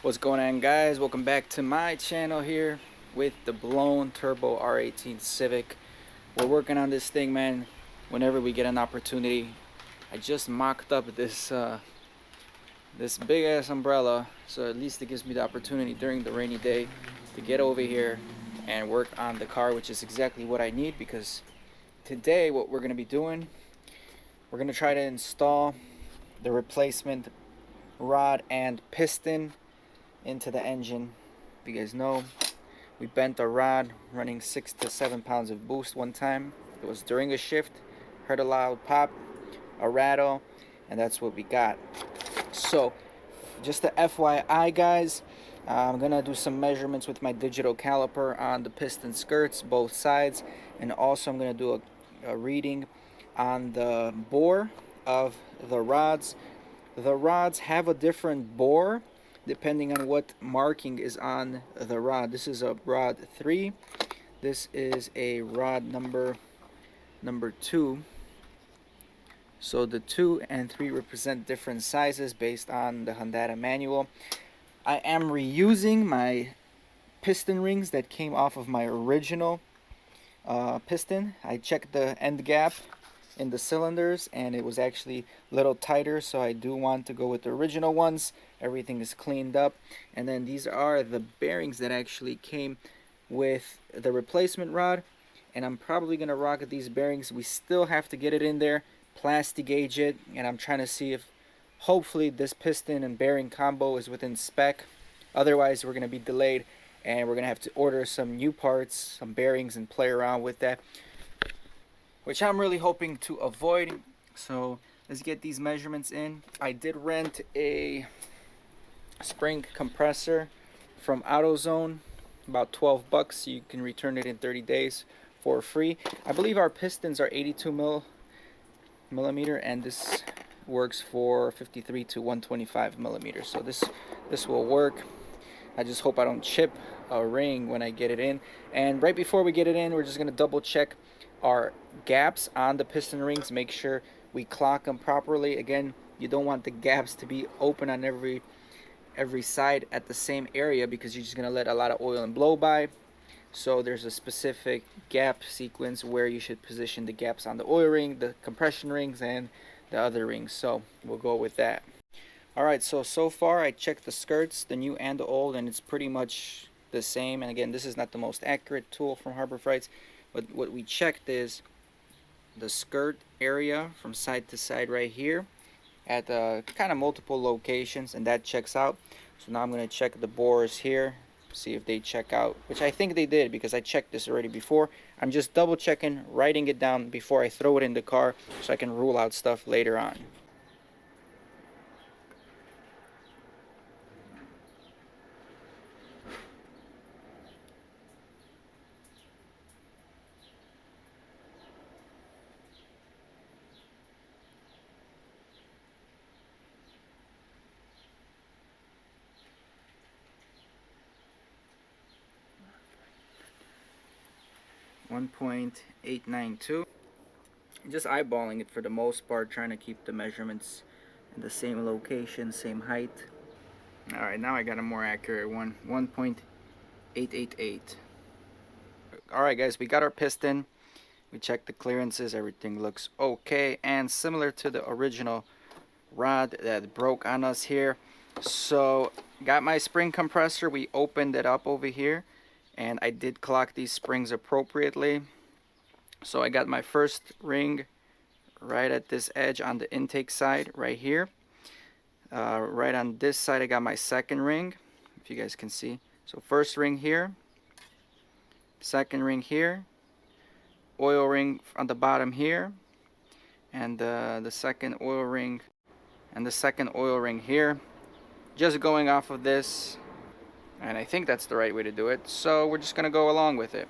What's going on, guys? Welcome back to my channel here with the blown turbo R18 Civic. We're working on this thing, man, whenever we get an opportunity. I just mocked up this big ass umbrella, so at least it gives me the opportunity during the rainy day to get over here and work on the car, which is exactly what I need, because today what we're going to be doing, we're going to try to install the replacement rod and piston into the engine. If you guys know, we bent a rod running 6 to 7 pounds of boost one time. It was during a shift, heard a loud pop, a rattle, and that's what we got. So just a FYI, guys, I'm gonna do some measurements with my digital caliper on the piston skirts, both sides, and also I'm gonna do a reading on the bore of the rods. The rods have a different bore depending on what marking is on the rod. This is a rod 3. This is a rod number 2. So the 2 and 3 represent different sizes based on the Honda manual. I am reusing my piston rings that came off of my original piston. I checked the end gap in the cylinders and it was actually a little tighter, so I do want to go with the original ones. Everything is cleaned up, and then these are the bearings that actually came with the replacement rod, and I'm probably gonna rock these bearings. We still have to get it in there, plastic gauge it, and I'm trying to see if hopefully this piston and bearing combo is within spec. Otherwise we're gonna be delayed and we're gonna have to order some new parts, some bearings, and play around with that, which I'm really hoping to avoid. So let's get these measurements in. I did rent a spring compressor from AutoZone, about 12 bucks. You can return it in 30 days for free. I believe our pistons are 82 millimeter, and this works for 53 to 125 millimeters. So this will work. I just hope I don't chip a ring when I get it in. And right before we get it in, we're just gonna double check our gaps on the piston rings, make sure we clock them properly. Again, you don't want the gaps to be open on every side at the same area, because you're just gonna let a lot of oil and blow by. So there's a specific gap sequence where you should position the gaps on the oil ring, the compression rings, and the other rings. So we'll go with that. Alright, so far I checked the skirts, the new and the old, and it's pretty much the same. And again, this is not the most accurate tool from Harbor Freights, but what we checked is the skirt area from side to side right here at kind of multiple locations, and that checks out. So now I'm going to check the bores here, see if they check out, which I think they did because I checked this already before. I'm just double checking, writing it down before I throw it in the car so I can rule out stuff later on. .892. Just eyeballing it for the most part, trying to keep the measurements in the same location, same height. Alright, now I got a more accurate one. 1.888. Alright guys, we got our piston. We checked the clearances, everything looks okay, and similar to the original rod that broke on us here. So got my spring compressor, we opened it up over here, and I did clock these springs appropriately. So I got my first ring right at this edge on the intake side right here. Right on this side I got my second ring, if you guys can see. So first ring here, second ring here, oil ring on the bottom here, and the second oil ring here. Just going off of this, and I think that's the right way to do it, so we're just gonna go along with it.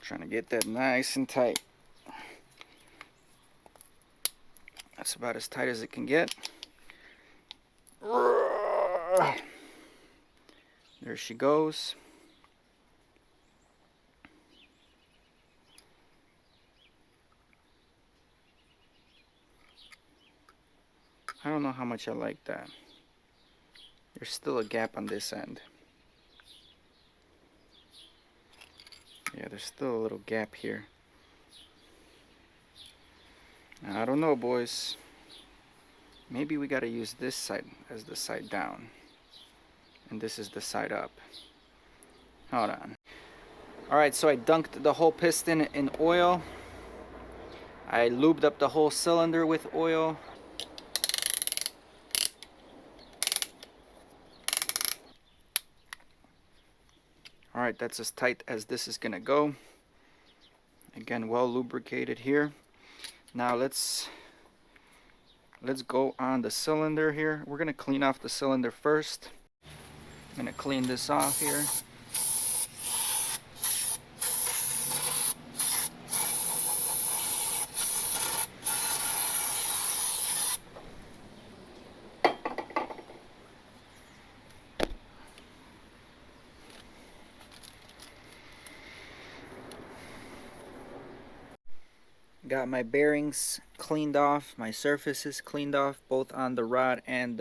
Trying to get that nice and tight. That's about as tight as it can get. There she goes. I don't know how much I like that. There's still a gap on this end. Yeah, there's still a little gap here. I don't know, boys. Maybe we gotta use this side as the side down. And this is the side up. Hold on. Alright, so I dunked the whole piston in oil. I lubed up the whole cylinder with oil. Alright, that's as tight as this is gonna go. Again, well lubricated here. Now let's go on the cylinder here. We're gonna clean off the cylinder first. I'm gonna clean this off here. Got my bearings cleaned off, my surfaces cleaned off, both on the rod and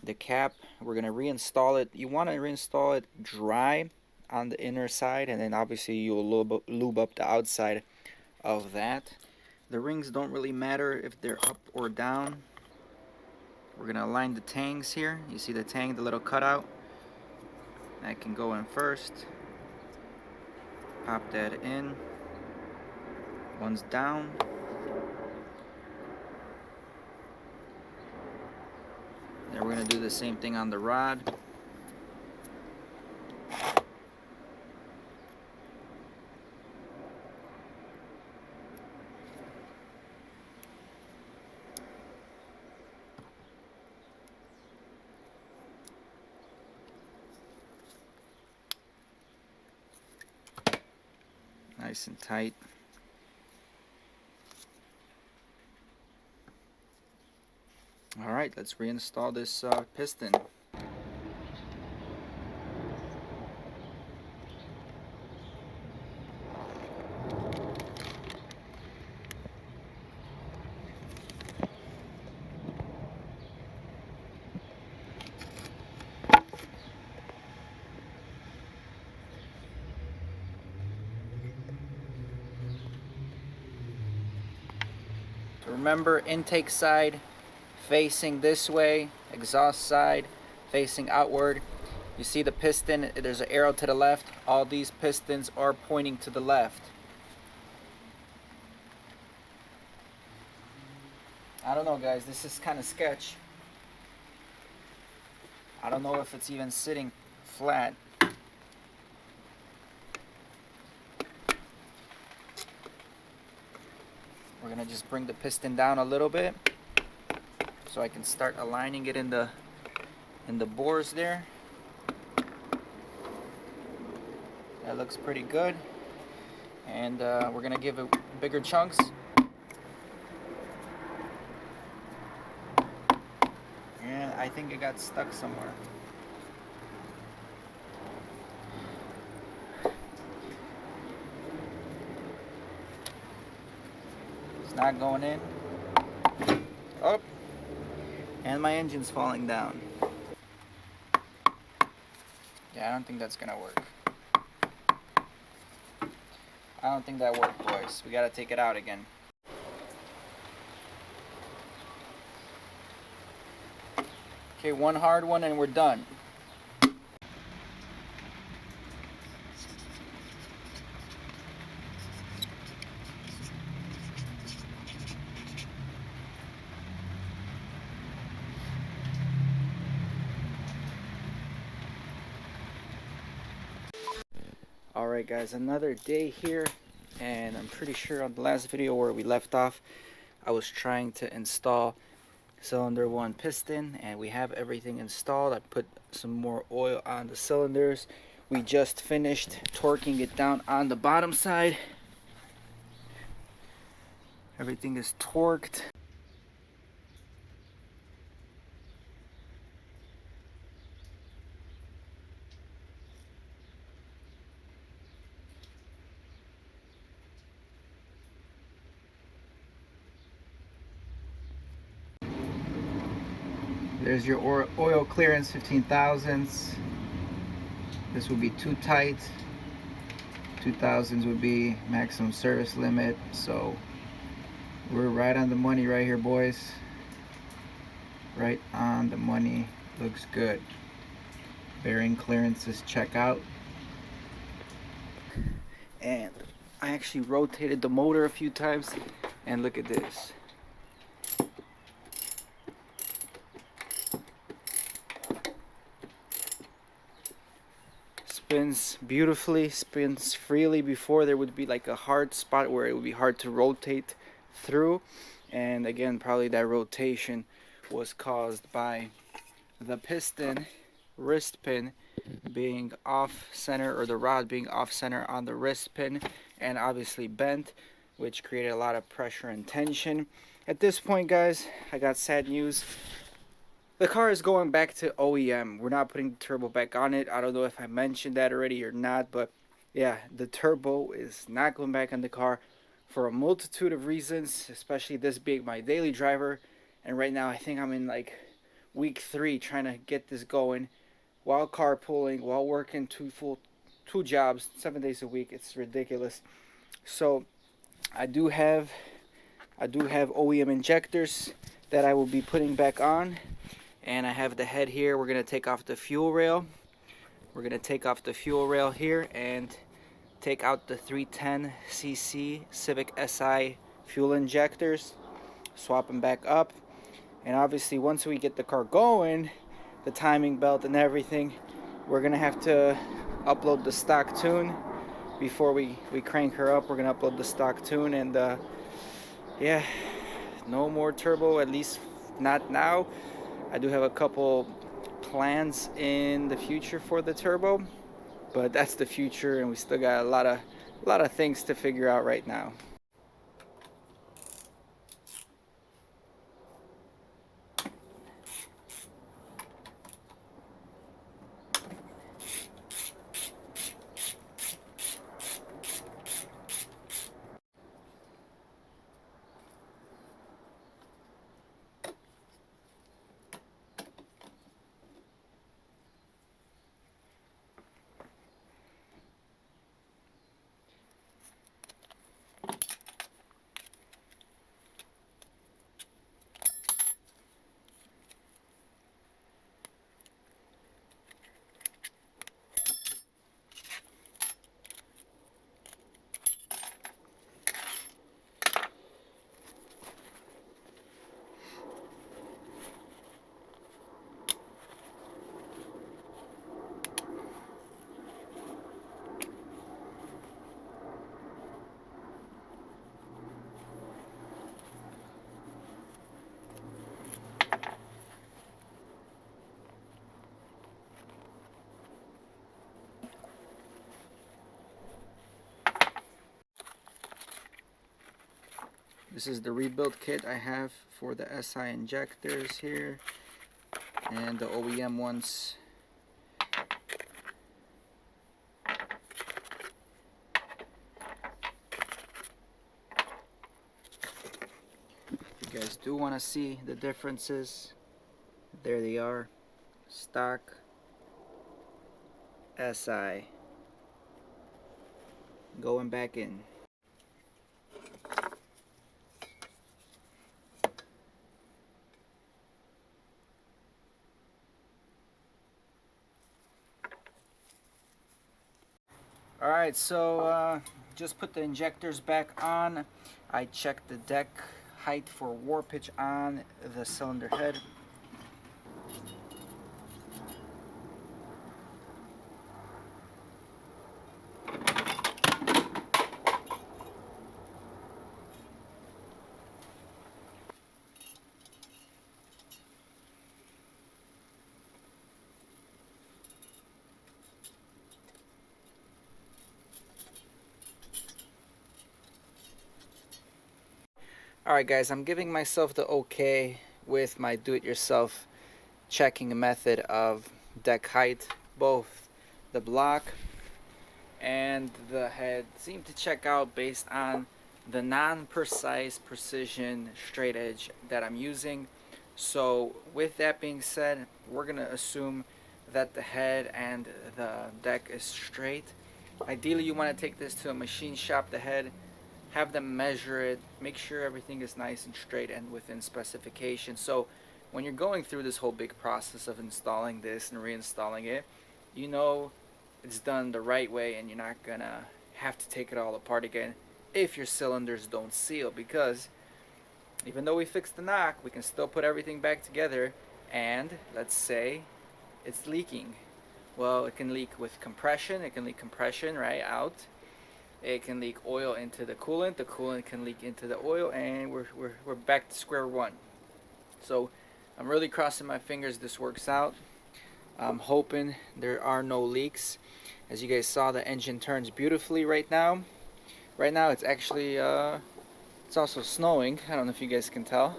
the cap. We're gonna reinstall it. You want to reinstall it dry on the inner side, and then obviously you'll lube up the outside of that. The rings don't really matter if they're up or down. We're gonna align the tangs here. You see the tang, the little cutout? That can go in first. Pop that in. One's down. Then we're gonna do the same thing on the rod. Nice and tight. Alright, let's reinstall this piston. Remember, intake side facing this way, exhaust side facing outward. You see the piston, there's an arrow to the left. All these pistons are pointing to the left. I don't know, guys, this is kind of sketch. I don't know if it's even sitting flat. We're gonna just bring the piston down a little bit so I can start aligning it in the bores there. That looks pretty good. And we're gonna give it bigger chunks. And I think it got stuck somewhere. It's not going in. Oh, and my engine's falling down. Yeah, I don't think that's gonna work. I don't think that worked, boys. We gotta take it out again. Okay, one hard one and we're done. Alright guys, another day here, and I'm pretty sure on the last video where we left off, I was trying to install cylinder 1 piston, and we have everything installed. I put some more oil on the cylinders. We just finished torquing it down on the bottom side. Everything is torqued. There's your oil clearance, 15 thousandths. This would be too tight. 2,000s would be maximum service limit. So we're right on the money right here, boys. Right on the money. Looks good. Bearing clearances check out. And I actually rotated the motor a few times, and look at this. Spins beautifully, spins freely. Before there would be like a hard spot where it would be hard to rotate through, and again probably that rotation was caused by the piston wrist pin being off center, or the rod being off center on the wrist pin, and obviously bent, which created a lot of pressure and tension. At this point, guys, I got sad news. The car is going back to OEM. We're not putting the turbo back on it. I don't know if I mentioned that already or not, but yeah, the turbo is not going back on the car for a multitude of reasons, especially this being my daily driver. And right now I think I'm in like week 3 trying to get this going while carpooling, while working two jobs, 7 days a week. It's ridiculous. So I do have OEM injectors that I will be putting back on. And I have the head here. We're going to take off the fuel rail. We're going to take off the fuel rail here and take out the 310cc Civic Si fuel injectors. Swap them back up. And obviously once we get the car going, the timing belt and everything, we're going to have to upload the stock tune. Before we crank her up, we're going to upload the stock tune. And yeah, no more turbo, at least not now. I do have a couple plans in the future for the turbo, but that's the future, and we still got a lot of things to figure out right now. This is the rebuild kit I have for the SI injectors here, and the OEM ones. If you guys do want to see the differences, there they are. Stock SI going back in. Alright, so just put the injectors back on. I checked the deck height for warpage on the cylinder head. Alright guys, I'm giving myself the okay with my do-it-yourself checking method of deck height. Both the block and the head seem to check out based on the non-precise precision straight edge that I'm using. So with that being said, we're gonna assume that the head and the deck is straight. Ideally, you want to take this to a machine shop, the head, have them measure it, make sure everything is nice and straight and within specification. So when you're going through this whole big process of installing this and reinstalling it, you know it's done the right way, and you're not gonna have to take it all apart again if your cylinders don't seal, because even though we fixed the knock, we can still put everything back together, and let's say it's leaking. Well, it can leak with compression, it can leak compression right out, it can leak oil into the coolant can leak into the oil, and we're back to square one. So I'm really crossing my fingers this works out. I'm hoping there are no leaks. As you guys saw, the engine turns beautifully right now. Right now it's actually it's also snowing. I don't know if you guys can tell,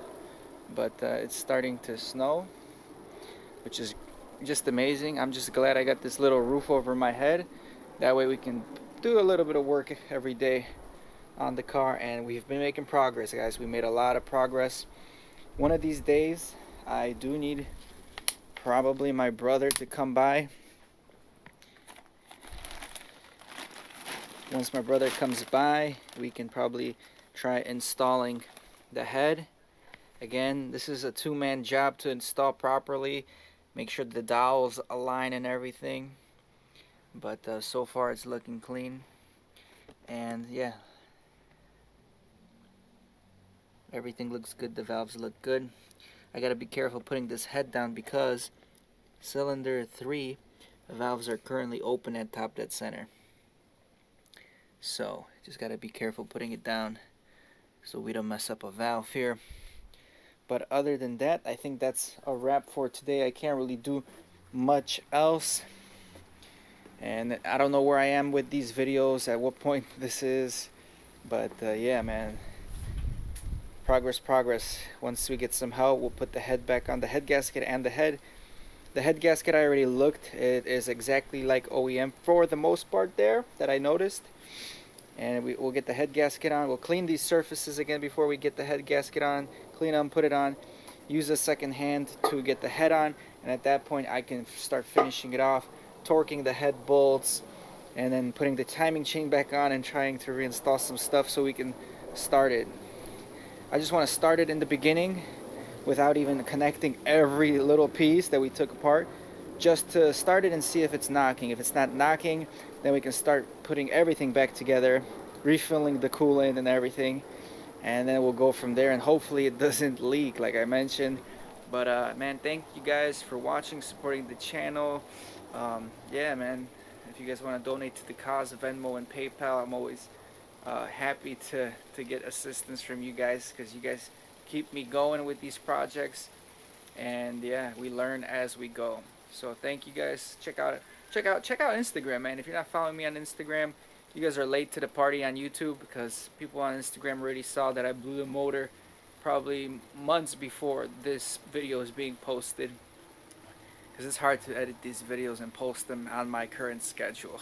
but it's starting to snow, which is just amazing. I'm just glad I got this little roof over my head. That way we can do a little bit of work every day on the car, and we've been making progress, guys. We made a lot of progress. One of these days I do need probably my brother to come by. Once my brother comes by, we can probably try installing the head. Again, this is a two-man job to install properly. Make sure the dowels align and everything. But so far it's looking clean. And yeah, everything looks good. The valves look good. I gotta be careful putting this head down because cylinder 3 valves are currently open at top dead center. So just gotta be careful putting it down so we don't mess up a valve here. But other than that, I think that's a wrap for today. I can't really do much else, and I don't know where I am with these videos, at what point this is, but yeah, man, progress. Once we get some help, we'll put the head back on, the head gasket and the head. The head gasket, I already looked. It is exactly like OEM for the most part there that I noticed. And we'll get the head gasket on. We'll clean these surfaces again before we get the head gasket on. Clean them, put it on. Use a second hand to get the head on. And at that point, I can start finishing it off, torquing the head bolts, and then putting the timing chain back on and trying to reinstall some stuff so we can start it. I just want to start it in the beginning without even connecting every little piece that we took apart, just to start it and see if it's knocking. If it's not knocking, then we can start putting everything back together, refilling the coolant and everything, and then we'll go from there, and hopefully it doesn't leak like I mentioned. But man, thank you guys for watching, supporting the channel. Yeah, man, if you guys want to donate to the cause, Venmo and PayPal, I'm always happy to get assistance from you guys, because you guys keep me going with these projects, and yeah, we learn as we go. So thank you guys. Check out Instagram, man. If you're not following me on Instagram, you guys are late to the party on YouTube, because people on Instagram already saw that I blew the motor probably months before this video is being posted, because it's hard to edit these videos and post them on my current schedule.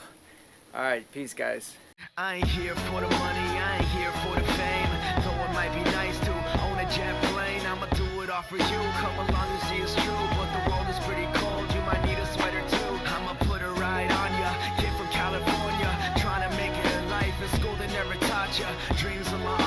Alright, peace, guys. I ain't here for the money, I ain't here for the fame. Though it might be nice to own a jet plane, I'ma do it all for you. Come along and see it's true, but the world is pretty cold. You might need a sweater too. I'ma put a ride on ya. Kid from California, trying to make it in life. In school they never taught ya. Dreams a long